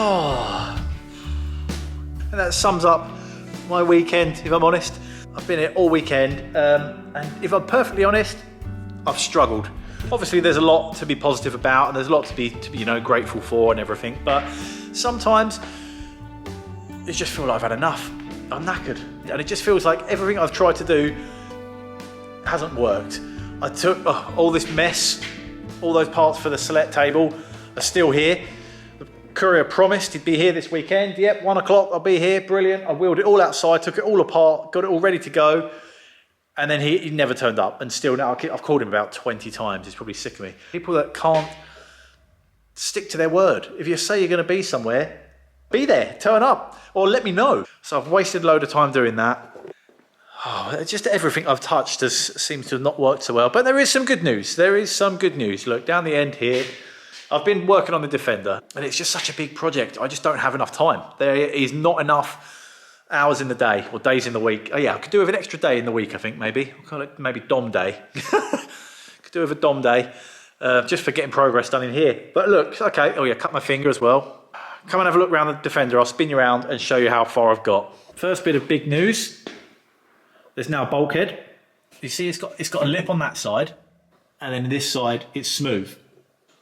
Oh. And that sums up my weekend, if I'm honest. I've been here all weekend, and if I'm perfectly honest, I've struggled. Obviously, there's a lot to be positive about, and there's a lot to be grateful for and everything. But sometimes it just feels like I've had enough. I'm knackered, and it just feels like everything I've tried to do hasn't worked. I took all this mess, all those parts for the select table are still here. The courier promised he'd be here this weekend. Yep, 1 o'clock, I'll be here. Brilliant. I wheeled it all outside, took it all apart, got it all ready to go. And then he never turned up. And still now, I've called him about 20 times. He's probably sick of me. People that can't stick to their word. If you say you're going to be somewhere, be there, turn up, or let me know. So I've wasted a load of time doing that. Oh, just everything I've touched seems to have not worked so well. But there is some good news. There is some good news. Look, down the end here, I've been working on the Defender, and it's just such a big project. I just don't have enough time. There is not enough hours in the day or days in the week. Oh yeah, I could do with an extra day in the week, I think, maybe. I'll call it maybe Dom Day. Could do with a Dom Day, just for getting progress done in here. But look, okay, oh yeah, cut my finger as well. Come and have a look around the Defender. I'll spin you around and show you how far I've got. First bit of big news. There's now a bulkhead. You see it's got a lip on that side, and then this side it's smooth.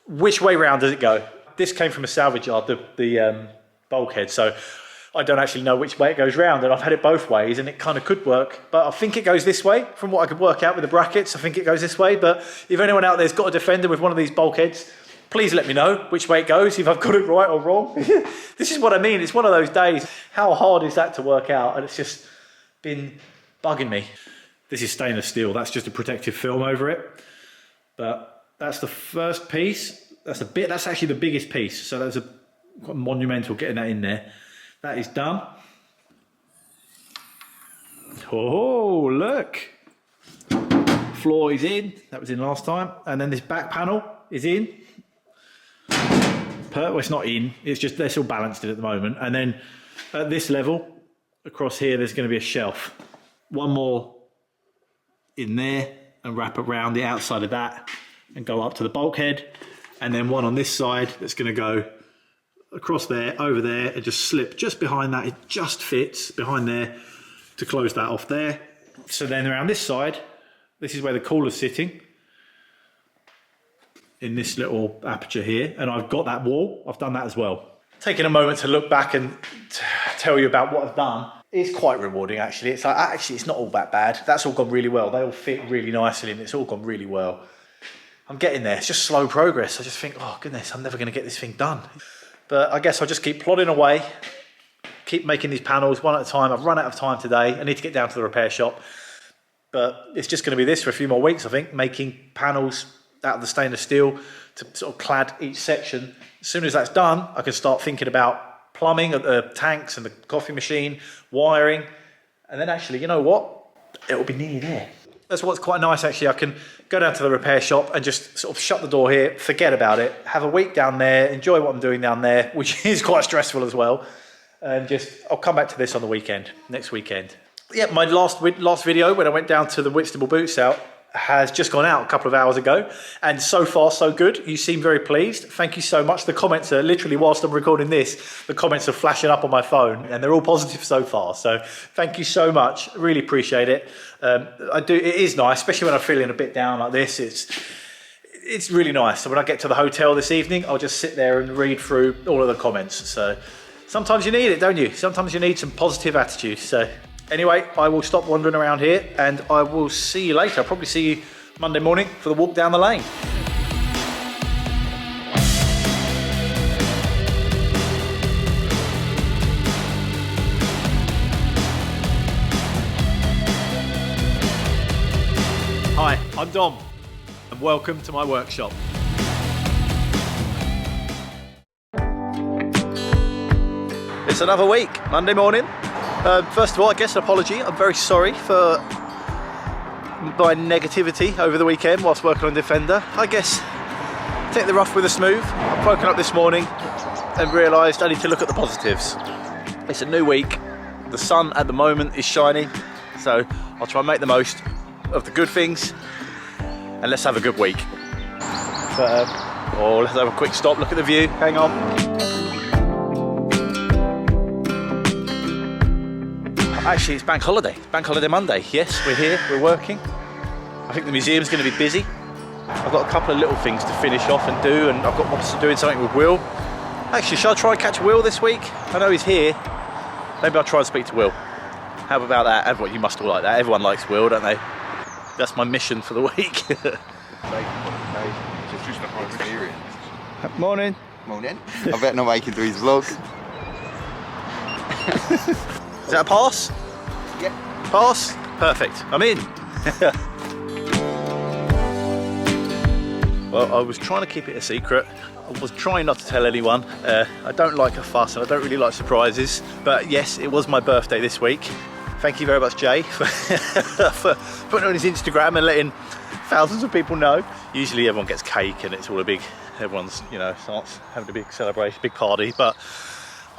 Which way round does it go? This came from a salvage yard, the bulkhead, so I don't actually know which way it goes round, and I've had it both ways, and it kind of could work, but I think it goes this way. From what I could work out with the brackets, I think it goes this way. But if anyone out there's got a Defender with one of these bulkheads, please let me know which way it goes, if I've got it right or wrong. This is what I mean. It's one of those days. How hard is that to work out? And it's just been bugging me. This is stainless steel. That's just a protective film over it. But that's the first piece. That's actually the biggest piece. So that's quite monumental getting that in there. That is done. Oh, look. Floor is in. That was in last time. And then this back panel is in. Well, it's not in. It's just they're still balanced in at the moment. And then at this level, across here, there's going to be a shelf. One more in there and wrap around the outside of that and go up to the bulkhead. And then one on this side that's going to go across there, over there, and just slip just behind that. It just fits behind there to close that off there. So then around this side, this is where the cooler's sitting, in this little aperture here. And I've got that wall. I've done that as well. Taking a moment to look back and tell you about what I've done is quite rewarding, actually. It's like, actually, it's not all that bad. That's all gone really well. They all fit really nicely, and it's all gone really well. I'm getting there. It's just slow progress. I just think, oh goodness, I'm never going to get this thing done. But I guess I'll just keep plodding away, keep making these panels one at a time. I've run out of time today. I need to get down to the repair shop. But it's just going to be this for a few more weeks, I think, making panels out of the stainless steel to sort of clad each section. As soon as that's done, I can start thinking about plumbing of the tanks and the coffee machine, wiring. And then actually, you know what? It'll be nearly there. That's what's quite nice, actually. I can go down to the repair shop and just sort of shut the door here, forget about it, have a week down there, enjoy what I'm doing down there, which is quite stressful as well. And I'll come back to this on the weekend, next weekend. Yeah, my last video when I went down to the Whitstable boot sale has just gone out a couple of hours ago, and so far so good. You seem very pleased. Thank you so much. The comments are literally, whilst I'm recording this, the comments are flashing up on my phone, and they're all positive so far. So thank you so much. Really appreciate it. It is nice, especially when I'm feeling a bit down like this. It's really nice. So when I get to the hotel this evening, I'll just sit there and read through all of the comments. So sometimes you need it, don't you? Sometimes you need some positive attitude. So anyway, I will stop wandering around here, and I will see you later. I'll probably see you Monday morning for the walk down the lane. Hi, I'm Dom, and welcome to my workshop. It's another week, Monday morning. First of all, I guess an apology. I'm very sorry for my negativity over the weekend whilst working on Defender. I guess take the rough with the smooth. I've woken up this morning and realised I need to look at the positives. It's a new week. The sun at the moment is shining, so I'll try and make the most of the good things, and let's have a good week. Let's have a quick stop, look at the view. Hang on. Actually, it's bank holiday. It's bank holiday Monday. Yes, we're here, we're working. I think the museum's going to be busy. I've got a couple of little things to finish off and do, and I've got wants to doing something with Will. Actually, shall I try and catch Will this week? I know he's here. Maybe I'll try and speak to Will. How about that? Everyone, you must all like that. Everyone likes Will, don't they? That's my mission for the week. Morning. Morning. I bet nobody can do his vlog. Is that a pass? Yep. Pass? Perfect. I'm in. Well, I was trying to keep it a secret. I was trying not to tell anyone. I don't like a fuss and I don't really like surprises. But yes, it was my birthday this week. Thank you very much, Jay, for putting it on his Instagram and letting thousands of people know. Usually everyone gets cake and it's all a big, everyone's, you know, starts having a big celebration, big party. But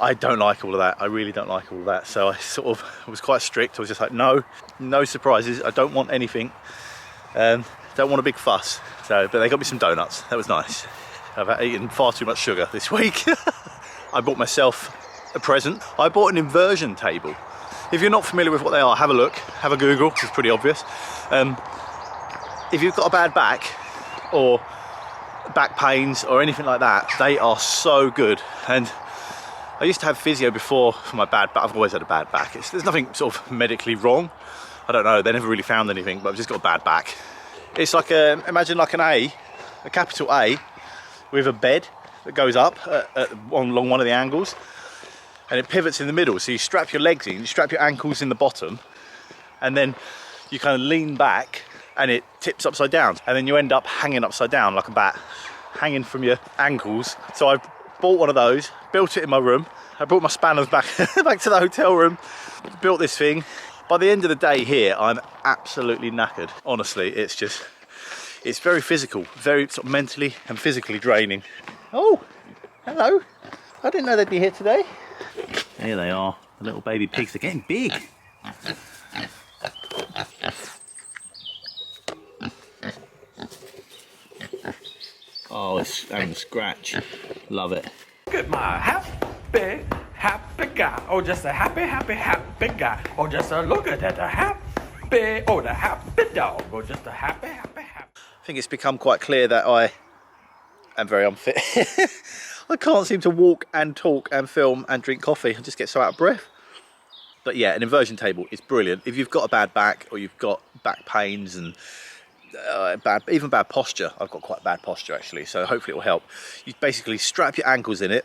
I don't like all of that. I really don't like all of that. So I sort of was quite strict. I was just like, no surprises. I don't want anything. Don't want a big fuss. So, but they got me some donuts. That was nice. I've eaten far too much sugar this week. I bought myself a present. I bought an inversion table. If you're not familiar with what they are, have a look, have a Google. It's pretty obvious. If you've got a bad back or back pains or anything like that, they are so good. And I used to have physio before for my bad back. I've always had a bad back. There's nothing sort of medically wrong. I don't know, they never really found anything, but I've just got a bad back. It's like imagine like an A, a capital A, with a bed that goes up along one of the angles, and it pivots in the middle. So you strap your legs in, you strap your ankles in the bottom, and then you kind of lean back, and it tips upside down, and then you end up hanging upside down like a bat, hanging from your ankles. So I bought one of those, built it in my room. I brought my spanners back back to the hotel room, built this thing. By the end of the day here, I'm absolutely knackered. Honestly, it's very physical, very sort of mentally and physically draining. Oh, hello. I didn't know they'd be here today. Here they are, the little baby pigs. They're getting big. Oh, it's having a scratch. Love it. Look at my happy guy. Oh, just a happy guy. Oh, just a look at that, the happy dog. Oh, just a happy. I think it's become quite clear that I am very unfit. I can't seem to walk and talk and film and drink coffee. I just get so out of breath. But yeah, an inversion table is brilliant. If you've got a bad back or you've got back pains and even bad posture. I've got quite bad posture actually, so hopefully it will help. You basically strap your ankles in it,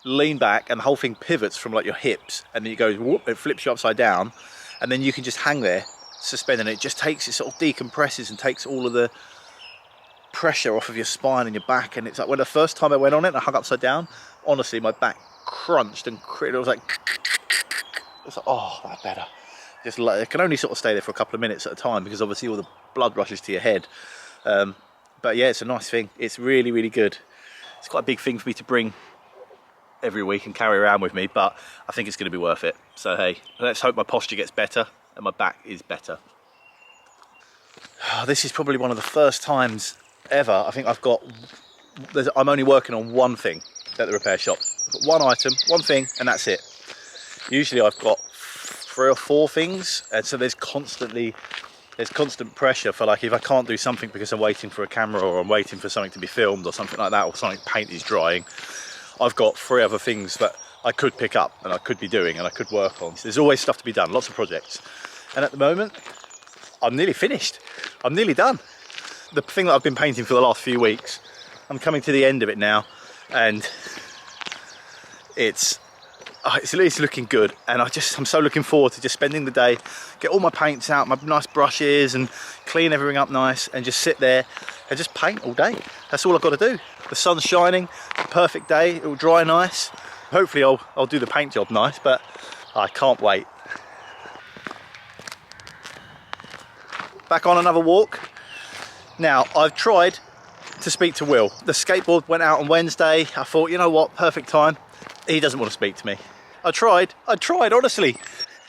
lean back, and the whole thing pivots from like your hips, and then it goes whoop, it flips you upside down, and then you can just hang there suspended. It just takes, it sort of decompresses and takes all of the pressure off of your spine and your back. And it's like when the first time I went on it and I hung upside down, honestly my back crunched and it was like oh, that's better. Just like, it can only sort of stay there for a couple of minutes at a time because obviously all the blood rushes to your head. But yeah, it's a nice thing. It's really, really good. It's quite a big thing for me to bring every week and carry around with me, but I think it's going to be worth it. So hey, let's hope my posture gets better and my back is better. Oh, this is probably one of the first times ever I think I'm only working on one thing at the repair shop. I've got one item, one thing, and that's it. Usually I've got 3 or 4 things, and so there's constant pressure for, like, if I can't do something because I'm waiting for a camera or I'm waiting for something to be filmed or something like that, or something paint is drying, I've got 3 other things that I could pick up and I could be doing and I could work on. So there's always stuff to be done, lots of projects. And at the moment, I'm nearly finished. I'm nearly done. The thing that I've been painting for the last few weeks, I'm coming to the end of it now, and it's looking good, and I'm so looking forward to just spending the day, get all my paints out, my nice brushes, and clean everything up nice, and just sit there and just paint all day. That's all I've got to do. The sun's shining, it's a perfect day, it will dry nice. Hopefully I'll do the paint job nice, but I can't wait. Back on another walk. Now, I've tried to speak to Will. The skateboard went out on Wednesday. I thought, you know what, perfect time. He doesn't want to speak to me. I tried, honestly.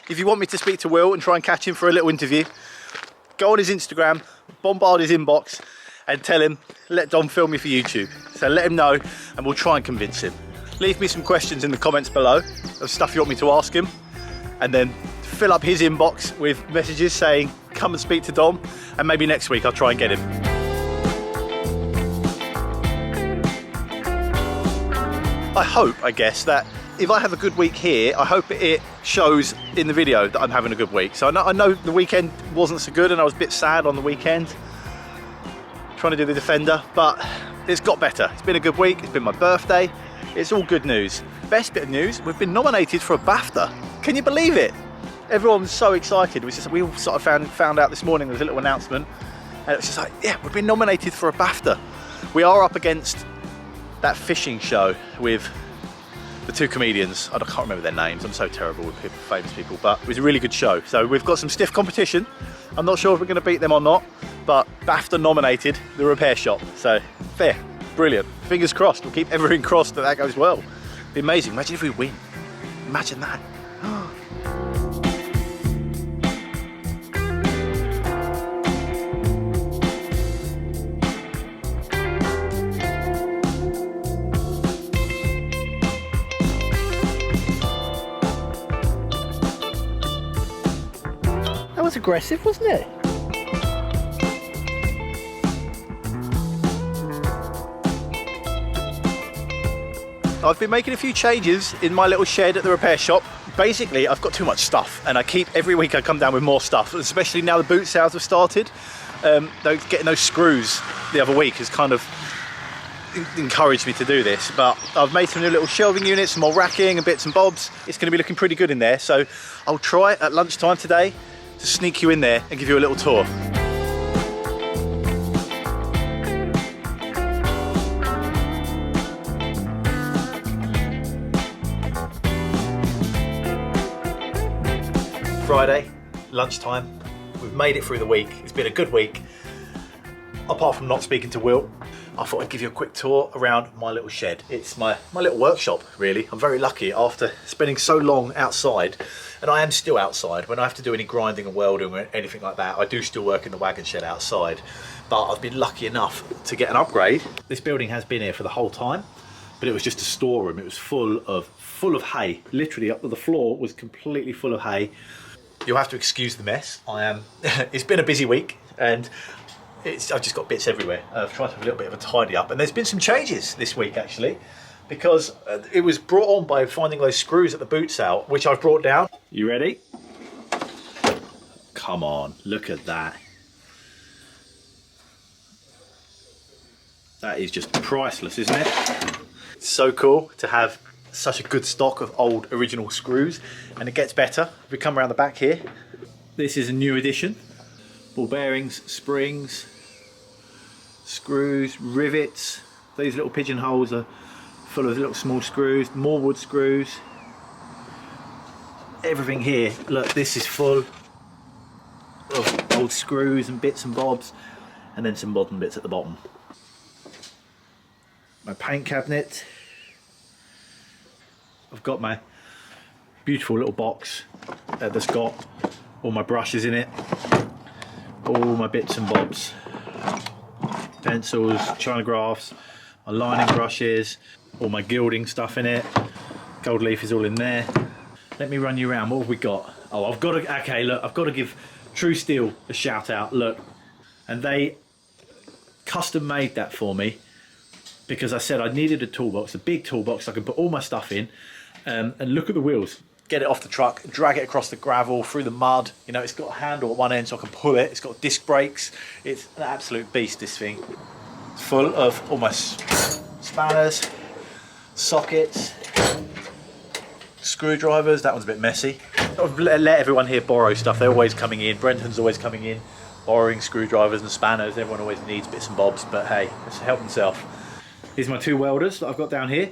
If you want me to speak to Will and try and catch him for a little interview, go on his Instagram, bombard his inbox, and tell him, let Dom film me for YouTube. So let him know, and we'll try and convince him. Leave me some questions in the comments below of stuff you want me to ask him, and then fill up his inbox with messages saying, come and speak to Dom, and maybe next week I'll try and get him. I hope, I guess, that if I have a good week here, I hope it shows in the video that I'm having a good week. So I know the weekend wasn't so good and I was a bit sad on the weekend trying to do the Defender, but it's got better. It's been a good week, it's been my birthday, it's all good news. Best bit of news, we've been nominated for a BAFTA. Can you believe it? Everyone was so excited. We all sort of found out this morning there was a little announcement, and it was just like, yeah, we've been nominated for a BAFTA. We are up against that fishing show with the two comedians. I can't remember their names, I'm so terrible with famous people, but it was a really good show. So we've got some stiff competition. I'm not sure if we're going to beat them or not, but BAFTA nominated the repair shop. So fair, brilliant. Fingers crossed, we'll keep everything crossed that goes well. It'd be amazing, imagine if we win. Imagine that. That was aggressive, wasn't it? I've been making a few changes in my little shed at the repair shop. Basically, I've got too much stuff, and every week I come down with more stuff, especially now the boot sales have started. Getting those screws the other week has kind of encouraged me to do this, but I've made some new little shelving units, some more racking and bits and bobs. It's going to be looking pretty good in there, so I'll try at lunchtime today to sneak you in there and give you a little tour. Friday, lunchtime, we've made it through the week. It's been a good week, apart from not speaking to Will. I thought I'd give you a quick tour around my little shed. It's my little workshop, really. I'm very lucky after spending so long outside, and I am still outside. When I have to do any grinding and welding or anything like that, I do still work in the wagon shed outside, but I've been lucky enough to get an upgrade. This building has been here for the whole time, but it was just a storeroom. It was full of hay. Literally up to the floor was completely full of hay. You'll have to excuse the mess. It's been a busy week, and I've just got bits everywhere. I've tried to have a little bit of a tidy up, and there's been some changes this week actually, because it was brought on by finding those screws at the boot sale, which I've brought down. You ready? Come on, look at that. That is just priceless, isn't it? It's so cool to have such a good stock of old original screws, and it gets better. If we come around the back here, this is a new addition. Ball bearings, springs, screws, rivets. These little pigeonholes are full of little small screws, more wood screws. Everything here, look, this is full of old screws and bits and bobs, and then some modern bits at the bottom. My paint cabinet. I've got my beautiful little box that's got all my brushes in it, all my bits and bobs, pencils, china graphs, my lining brushes, all my gilding stuff in it. Gold leaf is all in there. Let me run you around. What have we got? Oh, I've got to give True Steel a shout out. Look, and they custom made that for me because I said I needed a toolbox, a big toolbox I could put all my stuff in. And look at the wheels. Get it off the truck, drag it across the gravel, through the mud. You know, it's got a handle at one end so I can pull it. It's got disc brakes. It's an absolute beast, this thing. It's full of all my spanners, sockets, screwdrivers. That one's a bit messy. I've let everyone here borrow stuff. They're always coming in. Brenton's always coming in, borrowing screwdrivers and spanners. Everyone always needs bits and bobs, but hey, let's help themselves. Here's my two welders that I've got down here.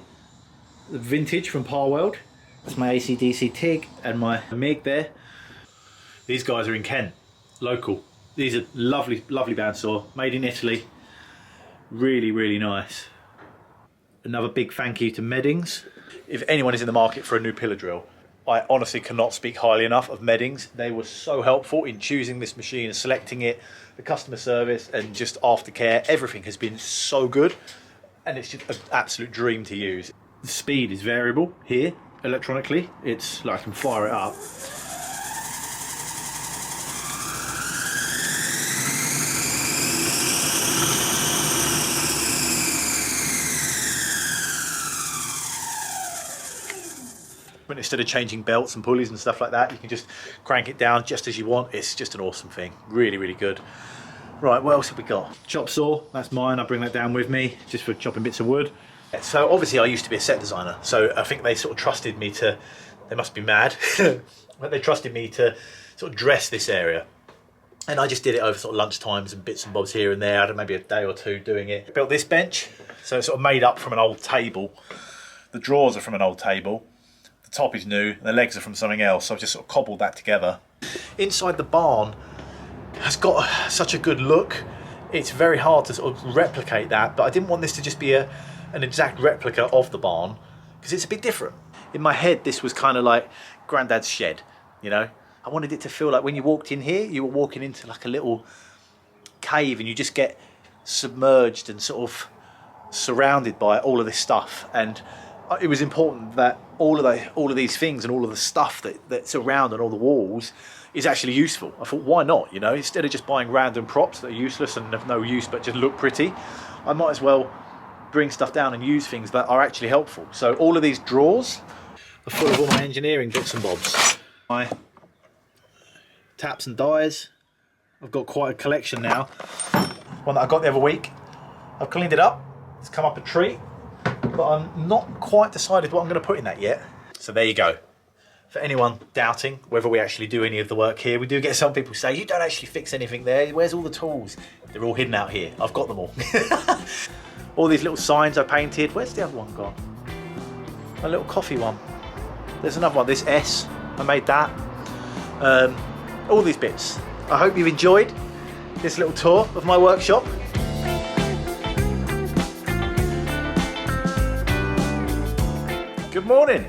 The vintage from Parweld. That's my AC/DC TIG and my MIG there. These guys are in Kent, local. These are lovely, lovely bandsaw, made in Italy. Really, really nice. Another big thank you to Meddings. If anyone is in the market for a new pillar drill, I honestly cannot speak highly enough of Meddings. They were so helpful in choosing this machine and selecting it. The customer service and just aftercare, everything has been so good. And it's just an absolute dream to use. The speed is variable here, electronically. It's like I can fire it up. But instead of changing belts and pulleys and stuff like that, you can just crank it down just as you want. It's just an awesome thing. Really, really good. Right, what else have we got? Chop saw, that's mine. I bring that down with me just for chopping bits of wood. So obviously I used to be a set designer, so I think they sort of trusted me to, they must be mad, but they trusted me to sort of dress this area. And I just did it over sort of lunch times and bits and bobs here and there. I had maybe a day or two doing it. Built this bench, so it's sort of made up from an old table. The drawers are from an old table. The top is new, and the legs are from something else. So I've just sort of cobbled that together. Inside the barn has got such a good look. It's very hard to sort of replicate that, but I didn't want this to just be an exact replica of the barn, because it's a bit different. In my head, this was kind of like Granddad's shed, you know? I wanted it to feel like when you walked in here, you were walking into like a little cave and you just get submerged and sort of surrounded by all of this stuff. And it was important that all of these things and all of the stuff that's around on all the walls is actually useful. I thought, why not? You know, instead of just buying random props that are useless and have no use but just look pretty, I might as well bring stuff down and use things that are actually helpful. So all of these drawers are full of all my engineering bits and bobs. My taps and dies. I've got quite a collection now. One that I got the other week. I've cleaned it up. It's come up a treat, but I'm not quite decided what I'm going to put in that yet. So there you go. For anyone doubting whether we actually do any of the work here, we do get some people say, you don't actually fix anything there. Where's all the tools? They're all hidden out here. I've got them all. All these little signs I painted. Where's the other one gone? A little coffee one. There's another one, this S. I made that. All these bits. I hope you've enjoyed this little tour of my workshop. Good morning.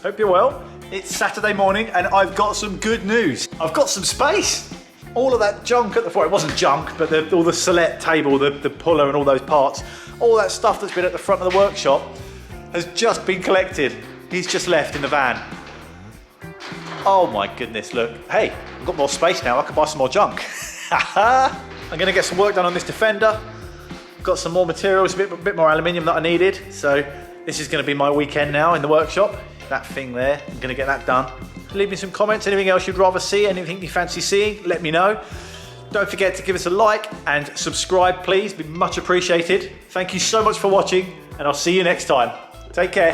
Hope you're well. It's Saturday morning and I've got some good news. I've got some space. All of that junk at the front, it wasn't junk, but all the select table, the puller and all those parts, all that stuff that's been at the front of the workshop has just been collected. He's just left in the van. Oh my goodness, look. Hey, I've got more space now. I can buy some more junk. I'm gonna get some work done on this Defender. Got some more materials, a bit more aluminium that I needed. So this is gonna be my weekend now in the workshop. That thing there, I'm gonna get that done. Leave me some comments, anything else you'd rather see, anything you fancy seeing, let me know. Don't forget to give us a like and subscribe, please, be much appreciated. Thank you so much for watching and I'll see you next time. Take care.